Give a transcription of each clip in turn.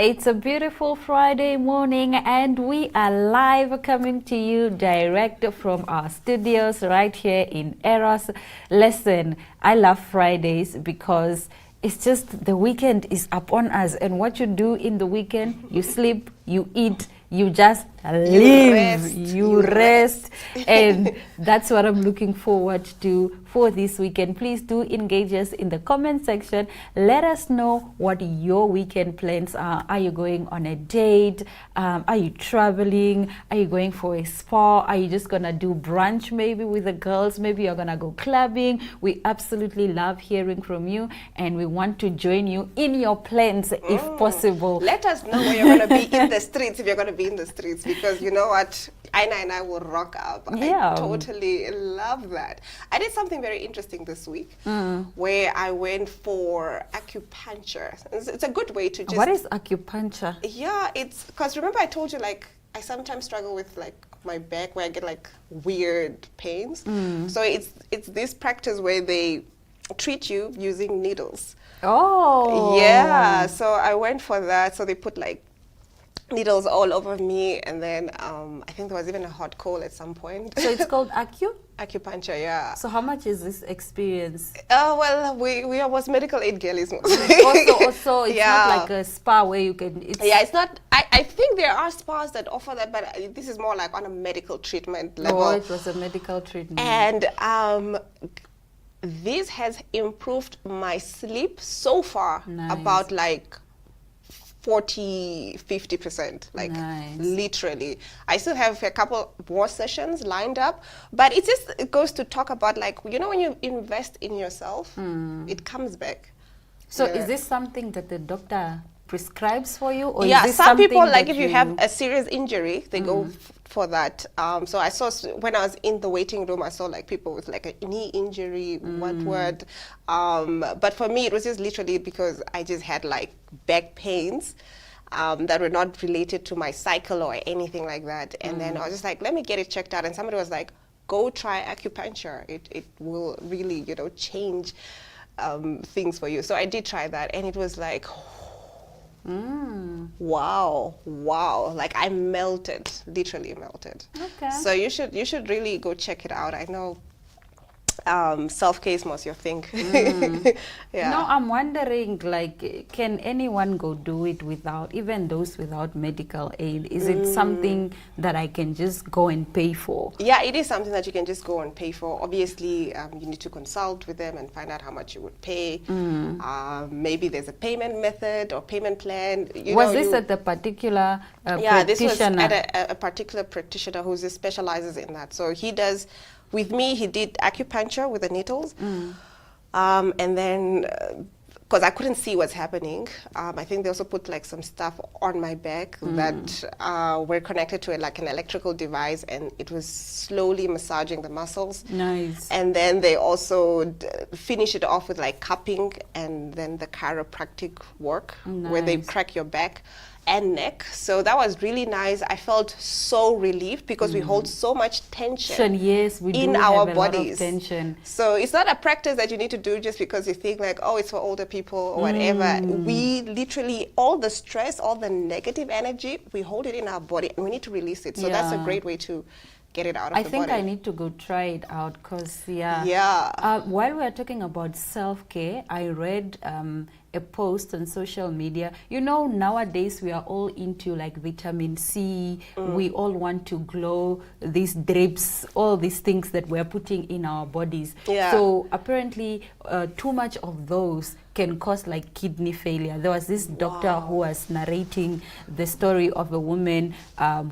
It's a beautiful Friday morning and we are live coming to you direct from our studios right here in Eros. Listen, I love Fridays because it's just the weekend is upon us, and what you do in the weekend, you sleep, you eat, you just live, you rest. And that's what I'm looking forward to for this weekend. Please do engage us in the comment section. Let us know what your weekend plans are. Are you going on a date? Are you traveling? Are you going for a spa? Are you just gonna do brunch maybe with the girls? Maybe you're gonna go clubbing. We absolutely love hearing from you, and we want to join you in your plans if possible. Let us know where you're going to be in the streets, if you're going to be in the streets, because you know what, Aina and I will rock up. Yeah. I totally love that. I did something very interesting this week where I went for acupuncture. It's a good way to just... What is acupuncture? Yeah, it's because remember I told you, like, I sometimes struggle with like my back where I get like weird pains. So it's this practice where they treat you using needles. Oh. Yeah, so I went for that. So they put like needles all over me, and then I think there was even a hot coal at some point. So it's called acupuncture, yeah. So how much is this experience? Well, we was medical aid girlies. also, it's not like a spa where you can... Yeah, it's not... I think there are spas that offer that, but this is more like on a medical treatment level. Oh, it was a medical treatment. And this has improved my sleep so far about like 40–50%, like literally. I still have a couple more sessions lined up, but it goes to talk about, like, you know, when you invest in yourself, it comes back. So is this something that the doctor prescribes for you, or yeah, is this some people, something like, if you have a serious injury, they go for that. So I saw, when I was in the waiting room, I saw like people with like a knee injury, word. But for me, it was just literally because I just had like back pains that were not related to my cycle or anything like that. And then I was just like, let me get it checked out. And somebody was like, go try acupuncture. It will really, you know, change things for you. So I did try that, and it was like, wow, like I melted, literally melted. Okay. So you should really go check it out. I know self-care is most your thing. Yeah. No, I'm wondering, like, can anyone go do it without, even those without medical aid? Is it something that I can just go and pay for? Yeah, it is something that you can just go and pay for. Obviously, you need to consult with them and find out how much you would pay. Maybe there's a payment method or payment plan. Was this at the particular yeah, practitioner? This was at a particular practitioner who specializes in that. So he does... With me, he did acupuncture with the needles. And then, because I couldn't see what's happening, I think they also put like some stuff on my back that were connected to like an electrical device, and it was slowly massaging the muscles. Nice. And then they also finish it off with like cupping and then the chiropractic work where they crack your back and neck. So that was really nice. I felt so relieved because we hold so much tension we in do our have bodies. A lot of tension. So it's not a practice that you need to do just because you think like, oh, it's for older people or whatever. We literally, all the stress, all the negative energy, we hold it in our body and we need to release it. So that's a great way to get it out of the body. I think I need to go try it out because, while we are talking about self-care, I read a post on social media. You know, nowadays we are all into like vitamin C. We all want to glow, these drips, all these things that we're putting in our bodies. So apparently too much of those can cause like kidney failure. There was this doctor who was narrating the story of a woman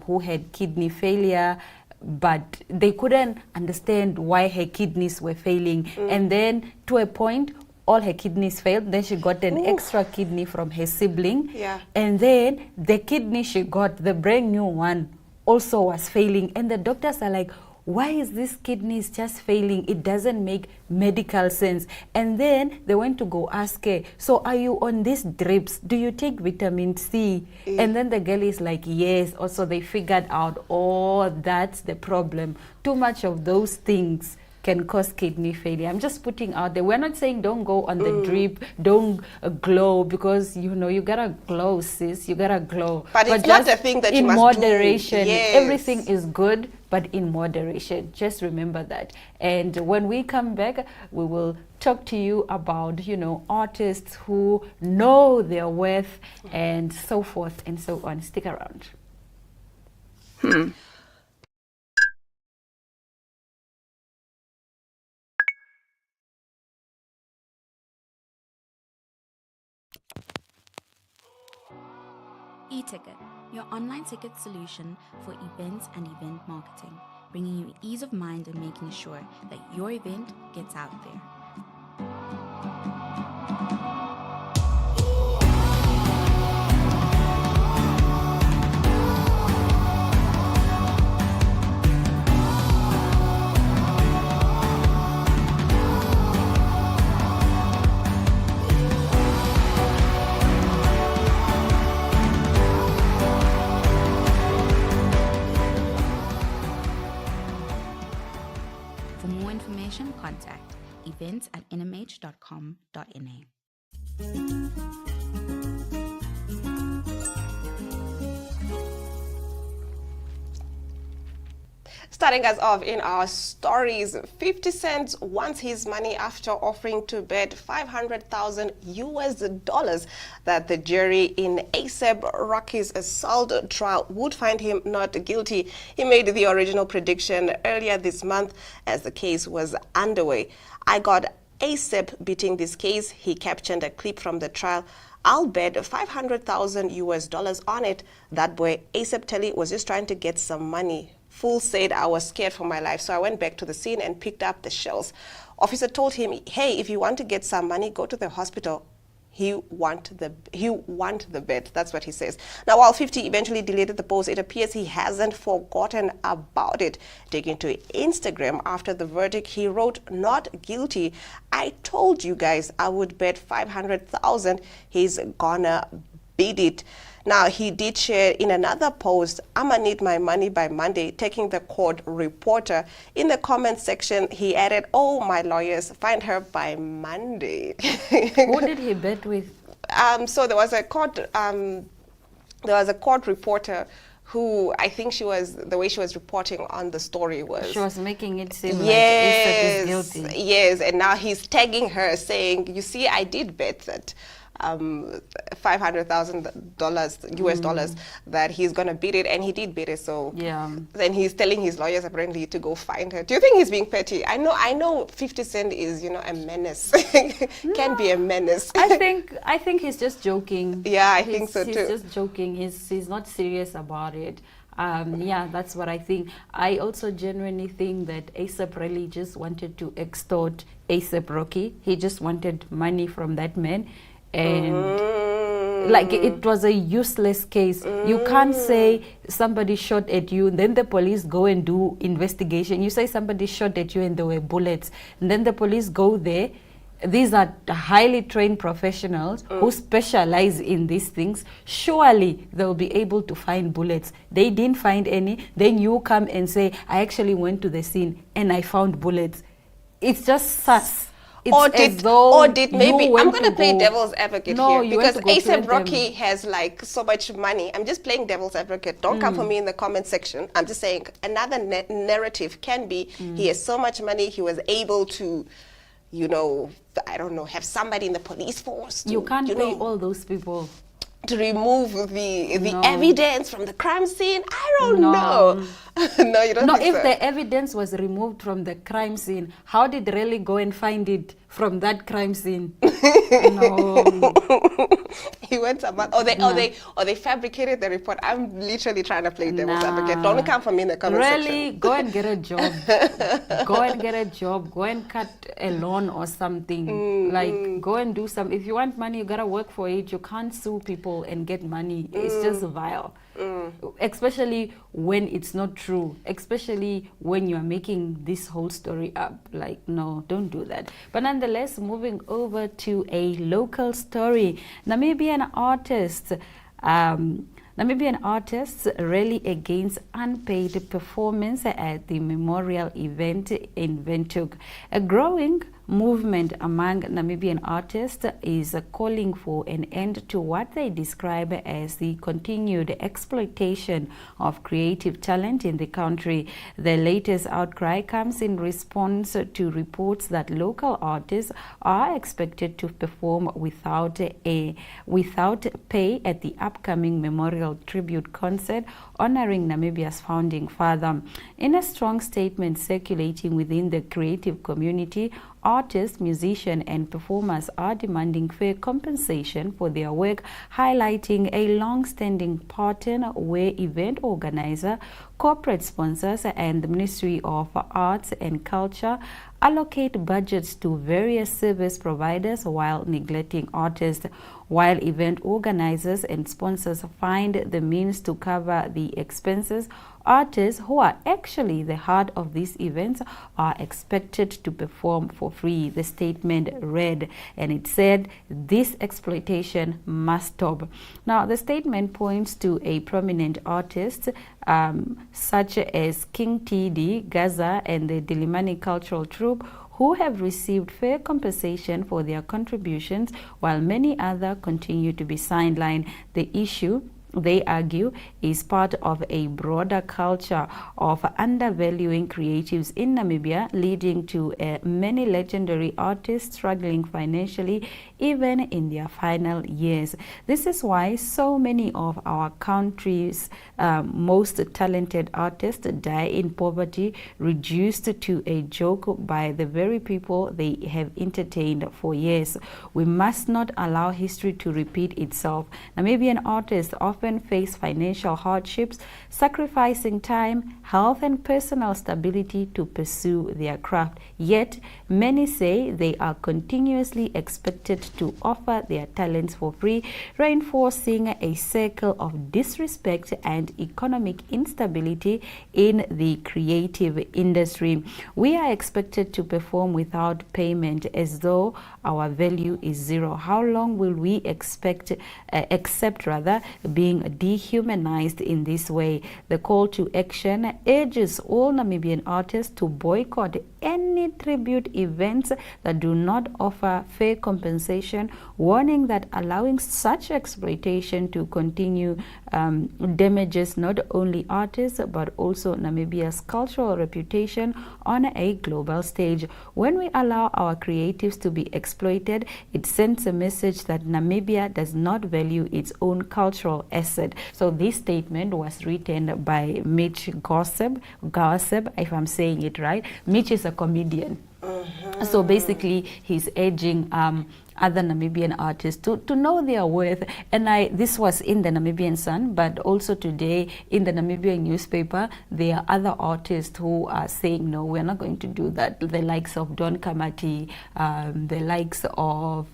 who had kidney failure, but they couldn't understand why her kidneys were failing. And then to a point, all her kidneys failed. Then she got an extra kidney from her sibling. And then the kidney she got, the brand new one, also was failing. And the doctors are like, why is this kidneys just failing? It doesn't make medical sense. And then they went to go ask her, so are you on these drips? Do you take vitamin C? And then the girl is like, yes. Also, they figured out, oh, that's the problem. Too much of those things can cause kidney failure. I'm just putting out there. We're not saying don't go on the drip, don't glow, because you gotta glow, sis. You gotta glow. But it's not a thing that you must do. In moderation. Yes. Everything is good, but in moderation. Just remember that. And when we come back, we will talk to you about, artists who know their worth and so forth and so on. Stick around. eTicket, your online ticket solution for events and event marketing, bringing you ease of mind and making sure that your event gets out there. For more information, contact events@nmh.com.na. Starting us off in our stories, 50 Cent wants his money after offering to bet $500,000 that the jury in A$AP Rocky's assault trial would find him not guilty. He made the original prediction earlier this month as the case was underway. "I got A$AP beating this case," he captioned a clip from the trial. "I'll bet $500,000 on it. That boy A$AP Telly was just trying to get some money. Fool said I was scared for my life, so I went back to the scene and picked up the shells. Officer told him, hey, if you want to get some money, go to the hospital. He want the bet." That's what he says. Now, while 50 eventually deleted the post, it appears he hasn't forgotten about it. Taking to Instagram after the verdict, he wrote, "Not guilty. I told you guys I would bet 500,000. He's gonna beat it." Now, he did share in another post, "I'ma need my money by Monday," taking the court reporter. In the comment section, he added, "Oh, my lawyers, find her by Monday." Who did he bet with? So there was a court reporter who, I think the way she was reporting on the story was... She was making it seem like A$AP is guilty. Yes, and now he's tagging her saying, "You see, I did bet that $500,000 US that he's gonna beat it," and he did beat it. So yeah, then he's telling his lawyers apparently to go find her. Do you think he's being petty? I know 50 Cent is a menace. Can be a menace. I think he's just joking. Yeah, I think so too. He's just joking. He's not serious about it. Yeah, that's what I think. I also genuinely think that A$AP really just wanted to extort A$AP Rocky. He just wanted money from that man. And like, it was a useless case. You can't say somebody shot at you, then the police go and do investigation. You say somebody shot at you and there were bullets, and then the police go there. These are highly trained professionals who specialize in these things. Surely they'll be able to find bullets. They didn't find any. Then you come and say, "I actually went to the scene and I found bullets." It's just sus. It's or did maybe I'm going to play devil's advocate here, because A$AP Rocky has like so much money. I'm just playing devil's advocate. Don't come for me in the comment section. I'm just saying another narrative can be he has so much money, he was able to, I don't know, have somebody in the police force. You can't pay all those people to remove the evidence from the crime scene. I don't know. No, you don't think if so? The evidence was removed from the crime scene, how did Relly go and find it from that crime scene? No. He went about, or they fabricated the report. I'm literally trying to play devil's advocate. Don't come for me in the comment section. Really, go and get a job. Go and get a job. Go and cut a lawn or something. Go and do some. If you want money, you gotta work for it. You can't sue people and get money. It's just vile. Especially when it's not true, especially when you're making this whole story up. No, don't do that. But nonetheless, moving over to a local story, Namibian artist Namibian artists rally against unpaid performance at the memorial event in Windhoek. A growing movement among Namibian artists is calling for an end to what they describe as the continued exploitation of creative talent in the country. The latest outcry comes in response to reports that local artists are expected to perform without pay at the upcoming memorial tribute concert honoring Namibia's founding father. In a strong statement circulating within the creative community, artists, musicians, and performers are demanding fair compensation for their work, highlighting a long-standing pattern where event organizers, corporate sponsors, and the Ministry of Arts and Culture allocate budgets to various service providers while neglecting artists. While event organizers and sponsors find the means to cover the expenses, artists, who are actually the heart of these events, are expected to perform for free. The statement read, and it said, this exploitation must stop. Now, the statement points to a prominent artist such as King TD, Gaza, and the Dilimani Cultural Troupe, who have received fair compensation for their contributions, while many others continue to be sidelined. The issue, they argue, is part of a broader culture of undervaluing creatives in Namibia, leading to many legendary artists struggling financially even in their final years. This is why so many of our country's most talented artists die in poverty, reduced to a joke by the very people they have entertained for years. We must not allow history to repeat itself. Namibian artists often face financial hardships, sacrificing time, health, and personal stability to pursue their craft. Yet, many say they are continuously expected to offer their talents for free, reinforcing a circle of disrespect and economic instability in the creative industry. We are expected to perform without payment as though our value is zero. How long will we accept being dehumanized in this way? The call to action urges all Namibian artists to boycott any tribute events that do not offer fair compensation, warning that allowing such exploitation to continue damages not only artists but also Namibia's cultural reputation on a global stage. When we allow our creatives to be exploited, it sends a message that Namibia does not value its own cultural asset. So this statement was written by Mitch Gossip, if I'm saying it right. Mitch is a comedian. So basically, he's urging other Namibian artists to know their worth. And this was in the Namibian Sun, but also today in the Namibian newspaper, there are other artists who are saying, no, we're not going to do that. The likes of Don Kamati, the likes of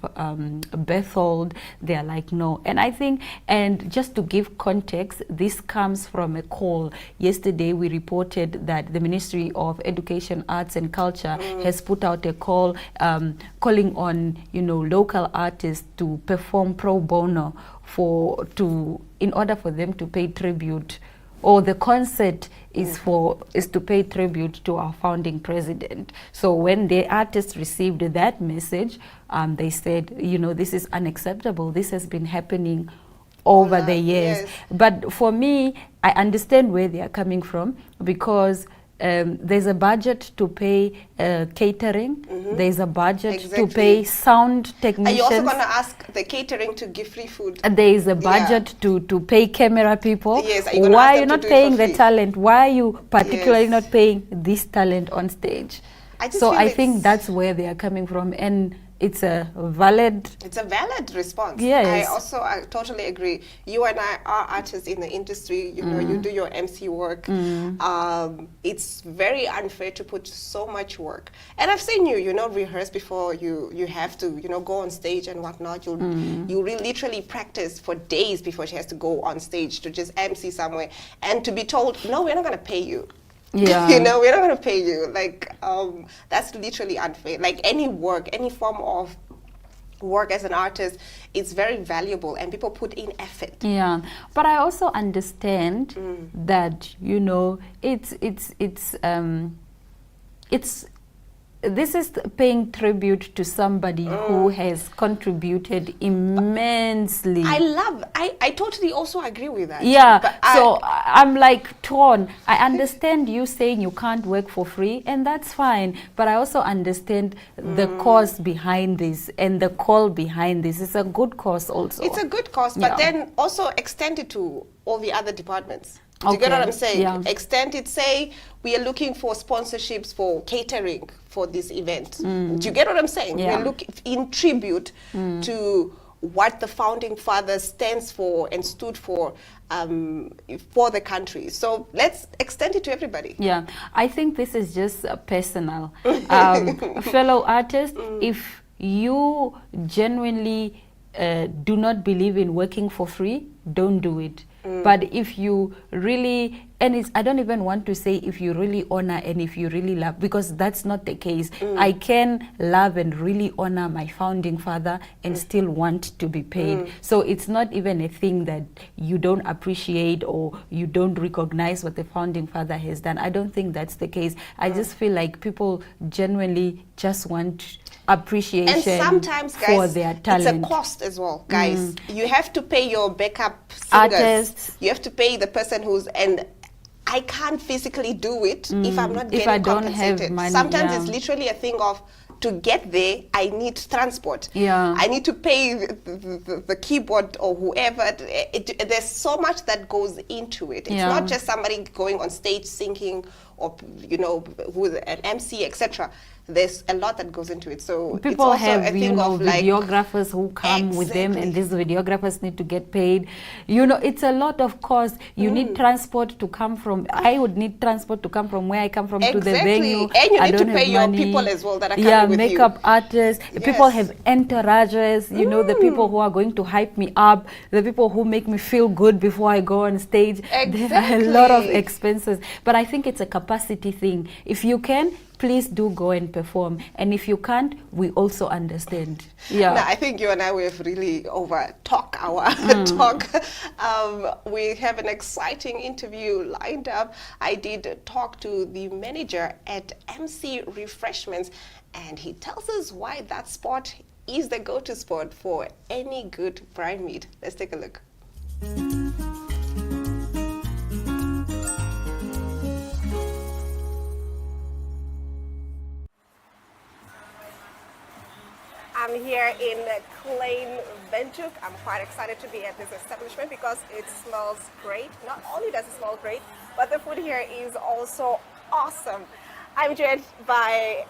Berthold, they're like, no. And I think, and just to give context, this comes from a call. Yesterday, we reported that the Ministry of Education, Arts and Culture has put out a call calling on, local artists to perform pro bono in order for them to pay tribute, or the concert is to pay tribute to our founding president. So when the artists received that message, they said, this is unacceptable. This has been happening over the years. Yes. But for me, I understand where they are coming from, because there's a budget to pay catering. There's a budget to pay sound technicians. Are you also going to ask the catering to give free food? There is a budget to pay camera people. Yes. Why are you not paying the talent? Why are you particularly not paying this talent on stage? I think that's where they are coming from. And it's a valid response. Yes. I totally agree. You and I are artists in the industry. You do your MC work. It's very unfair to put so much work. And I've seen you, rehearse before you have to, go on stage and whatnot. You literally practice for days before she has to go on stage to just MC somewhere, and to be told, no, we're not going to pay you. Yeah. We're not going to pay you. That's literally unfair. Like any work, any form of work as an artist, it's very valuable and people put in effort. Yeah, but I also understand that, you know, this is paying tribute to somebody who has contributed immensely. I totally also agree with that. Yeah, but so I'm like torn. I understand you saying you can't work for free, and that's fine. But I also understand the cause behind this and the call behind this. It's a good cause also. It's a good cause, but then also extend it to all the other departments. Do you get what I'm saying? Yeah. Extend it, say we are looking for sponsorships for catering for this event. Do you get what I'm saying? Yeah. We're looking in tribute to what the founding fathers stands for and stood for the country. So let's extend it to everybody. Yeah, I think this is just personal. Fellow artists, if you genuinely do not believe in working for free, don't do it. But if you really, and I don't even want to say if you really honor and if you really love, because that's not the case. I can love and really honor my founding father and still want to be paid. So it's not even a thing that you don't appreciate or you don't recognize what the founding father has done. I don't think that's the case. I just feel like people genuinely just want appreciation and sometimes, guys, for their talent. It's a cost as well, guys. You have to pay your backup singers. Artists. You have to pay the person who's, and I can't physically do it if I'm not getting compensated. Have money, sometimes it's literally a thing of, to get there, I need transport. Yeah. I need to pay the keyboard or whoever. There's so much that goes into it. It's not just somebody going on stage singing or, you know, who's an MC, etc. There's a lot that goes into it. So people it's also have, a thing you know, of like videographers who come with them, and these videographers need to get paid. You know, it's a lot of cost. You need transport to come from, I would need transport to come from where I come from to the venue. And you I need don't to pay have your money. people as well that are coming with makeup artists. People have entourages, you know, the people who are going to hype me up, the people who make me feel good before I go on stage. There are a lot of expenses. But I think it's a capacity thing. If you can, please do go and perform. And if you can't, we also understand. Yeah. No, I think you and I, we've really over-talked our talk. We have an exciting interview lined up. I did talk to the manager at MC Refreshments, and he tells us why that spot is the go-to spot for any good prime meat. Let's take a look. I'm here in Klein Windhoek. I'm quite excited to be at this establishment because it smells great. Not only does it smell great, but the food here is also awesome. I'm joined by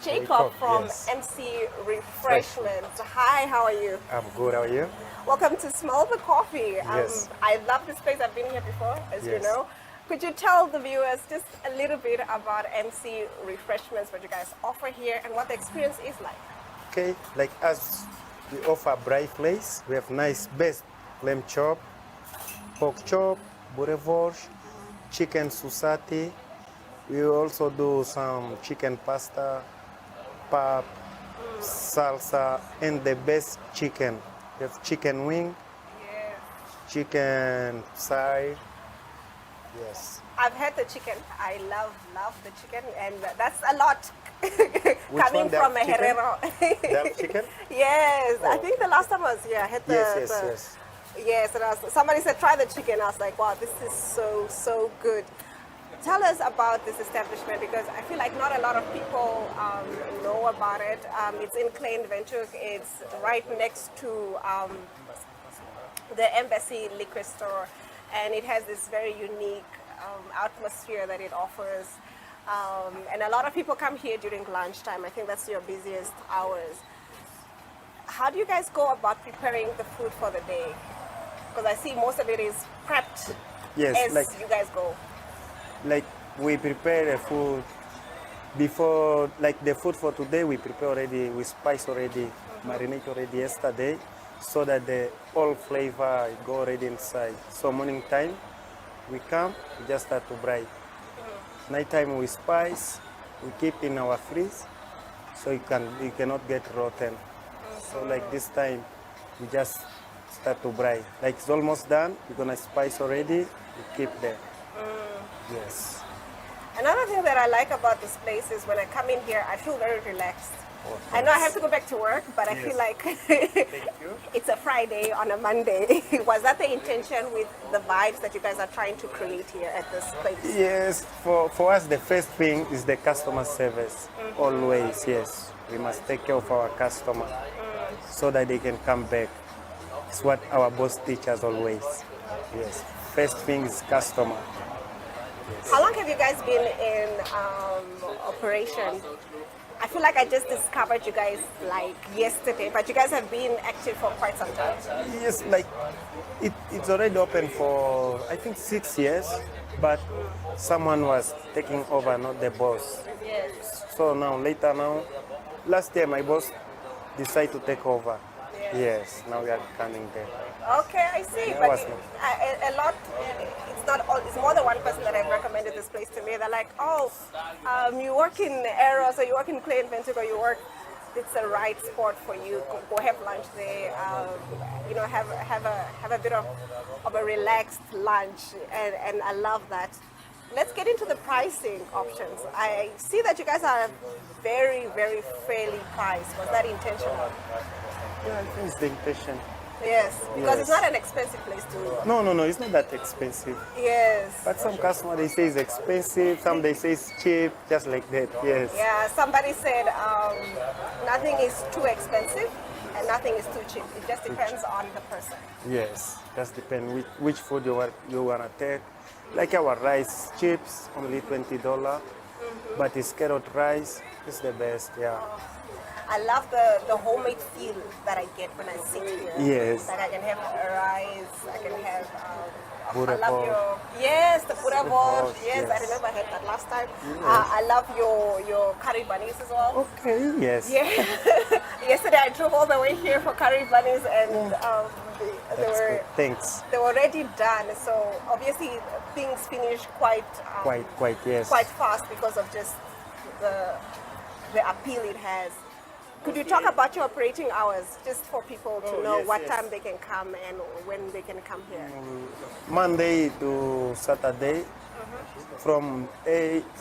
Jacob from MC Refreshments. Hi, how are you? I'm good, how are you? Welcome to Smell the Coffee. Yes. I love this place. I've been here before, as you know. Could you tell the viewers just a little bit about MC Refreshments, what you guys offer here, and what the experience is like? Okay, like us, we offer braai vlees. We have nice best lamb chop, pork chop, boerewors, chicken susati. We also do some chicken pasta, pap, salsa, and the best chicken. We have chicken wing, chicken side. Yes. I've had the chicken. I love the chicken, and that's a lot. Coming from a Herrero. Chicken? Yes, I think the last time I was here, I had the... Yes. And somebody said, try the chicken. I was like, wow, this is so good. Tell us about this establishment, because I feel like not a lot of people know about it. It's in Klein Windhoek. It's right next to the Embassy Liquor Store, and it has this very unique atmosphere that it offers. And a lot of people come here during lunchtime. I think that's your busiest hours. How do you guys go about preparing the food for the day? Because I see most of it is prepped as you guys go. Like we prepare the food before, like the food for today, we prepare already, we spice already, marinate already yesterday, so that the all flavor go already inside. So morning time, we come, we just start to braai. Nighttime we spice, we keep in our freeze, so you cannot get rotten. So So like this time, we just start to braai. Like it's almost done. We're gonna spice already. We keep there. Yes. Another thing that I like about this place is when I come in here, I feel very relaxed. Oh, I know I have to go back to work, but I Yes. feel like Thank you. it's a Friday on a Monday. Was that the intention with the vibes that you guys are trying to create here at this place? Yes, for us, the first thing is the customer service. Always, yes. We must take care of our customer so that they can come back. It's what our boss teaches always. Yes. First thing is customer. How long have you guys been in operation? I feel like I just discovered you guys like yesterday, but you guys have been active for quite some time. Yes, like it's already open for I think 6 years, but someone was taking over, not the boss. Yes. So now last year my boss decided to take over. Yes, now we are coming there. Okay, I see. Yeah, But was a lot, it's not all, it's more than one person that have recommended this place to me. They're like, oh, you work in Eros or you work in Clay and Ventigo, it's the right spot for you. Go have lunch there, have a bit of a relaxed lunch, and I love that. Let's get into the pricing options. I see that you guys are very, very fairly priced. Was that intentional? Yeah, I think it's the intention. Yes, because it's Yes. not an expensive place to. No, it's not that expensive. Yes. But some customers they say it's expensive, some they say it's cheap, just like that. Yes. Yeah, somebody said nothing is too expensive and nothing is too cheap. It just depends on the person. Yes. Just depend which food you wanna take. Like our rice chips, only $20, but it's carrot rice. It's the best. Yeah. I love the homemade feel that I get when I sit here. Yes. Like I can have rice, I can have. I Boereworst. love the boereworst. Boereworst, Yes, I yes. remember I had that last time. I love your curry bunnies as well. Okay. Yes. Yeah. Yesterday I drove all the way here for curry bunnies and they That's were good. Thanks. they were already done. So obviously things finish quite Quite. Yes. quite fast because of just the appeal it has. Could you talk about your operating hours just for people to know yes, what yes. time they can come and when they can come here? Monday to Saturday, from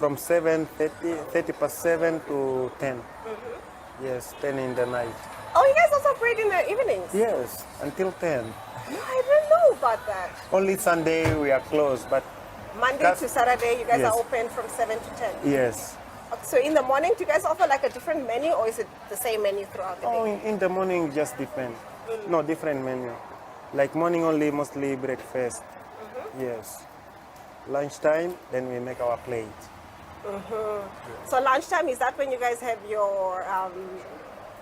7:30 past 7 to 10. Yes, 10 in the night. Oh, you guys also operate in the evenings? Yes, until 10. No, I didn't know about that. Only Sunday we are closed, but Monday to Saturday, you guys Yes. are open from 7 to 10. yes. So in the morning, do you guys offer like a different menu or is it the same menu throughout the Oh, day? in the morning just depend. No, different menu. Like morning only, mostly breakfast. Yes. Lunchtime, then we make our plate. So lunchtime, is that when you guys have your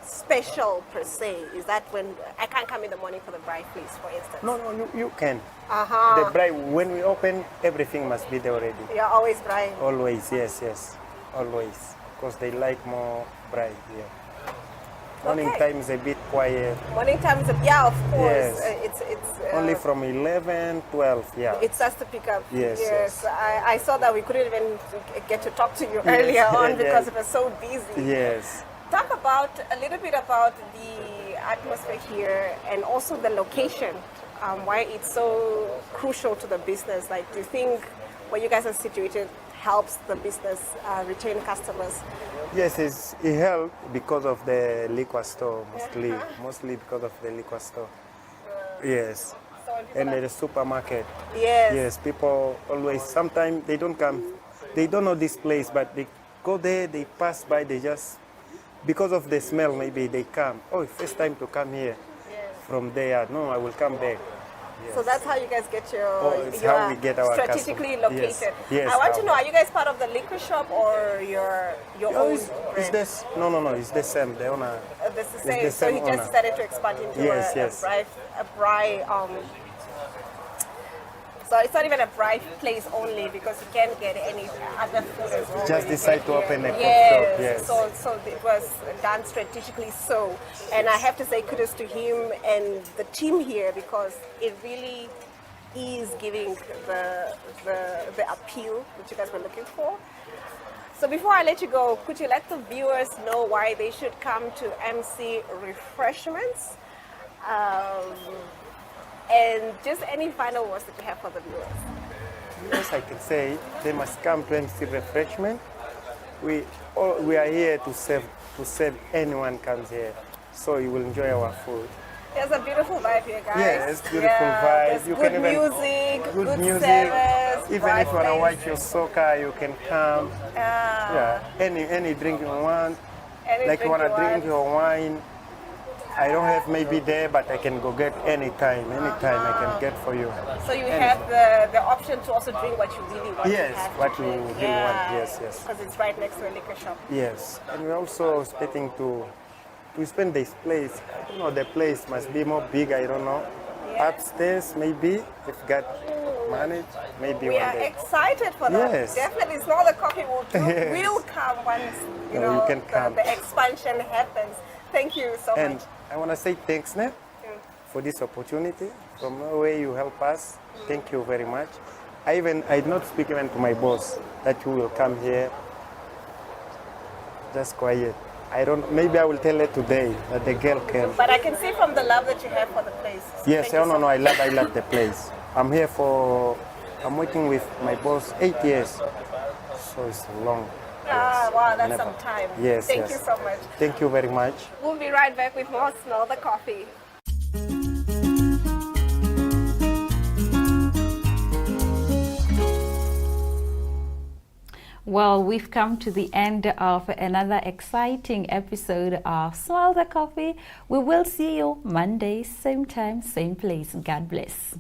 special per se? Is that when I can't come in the morning for the braai, please, for instance? No, you can. Uh-huh. The braai, when we open, everything must be there already. You're always braai. Always, yes. Always. Because they like more braai here. Morning Okay. time is a bit quiet. Morning time is yeah, of course. Yes. It's Only from 11, 12, yeah. it starts to pick up. Yes. I saw that we couldn't even get to talk to you earlier on because it was so busy. Yes. Talk about a little bit about the atmosphere here and also the location, why it's so crucial to the business. Like, do you think where you guys are situated helps the business retain customers? Yes, it helped because of the liquor store, mostly because of the liquor store. Yes, So when people and are- the supermarket. yes. Yes, people always, sometimes they don't come, they don't know this place, but they go there, they pass by, they just, because of the smell, maybe they come. Oh, first time to come here. Yes. From there, no, I will come back. So that's how you guys get your, it's you how are we get our strategically customers. located. Yes, I want how- to know, are you guys part of the liquor shop or your Oh, own it's brand? this, no, it's the same, the owner. This is it's same. the So same he just owner. started to expand into Yes, a yes. braai. So it's not even a braai place only because you can get any other food as well. Just when you decide get to here. open a coffee yes. shop, yes. So it was done strategically so. And I have to say kudos to him and the team here because it really is giving the appeal which you guys were looking for. So So before I let you go, could you let the viewers know why they should come to MC Refreshments? And just any final words that you have for the viewers. Yes, I can say they must come to MC Refreshment. We are here to serve anyone comes here, so you will enjoy our food. There's a beautiful vibe here, guys. Yes, beautiful vibe. There's You good can even music, good music. service. Even if you want to watch your soccer, you can come. Yeah. Any drink you want. Any Like you want to drink want. your wine. I don't have maybe there, but I can go get anytime. Anytime I can get for you. So you have the option to also drink what you really want. Yes, to have what to you drink. really want. Yes, yes. Because it's right next to a liquor shop. Yes, and we're also expecting to spend this place. I don't know, the place must be more big, I don't know. Yeah. Upstairs, maybe, if God manage, maybe We one are day. excited for that. Yes. Definitely, it's not the coffee will do. Yes. We'll come once No, you can come. The expansion happens. Thank you so And much. I want to say thanks, Ne, for this opportunity. From the way you help us, thank you very much. I did not speak even to my boss that you will come here. Just quiet. Maybe I will tell her today that the girl came. But I can see from the love that you have for the place. Yes, Thank you so no, I love the place. I'm working with my boss 8 years. So it's long. Wow, that's some time. Yes, Thank yes. you so much. Thank you very much. We'll be right back with more Smell the Coffee. Well, we've come to the end of another exciting episode of Smell the Coffee. We will see you Monday, same time, same place. God bless.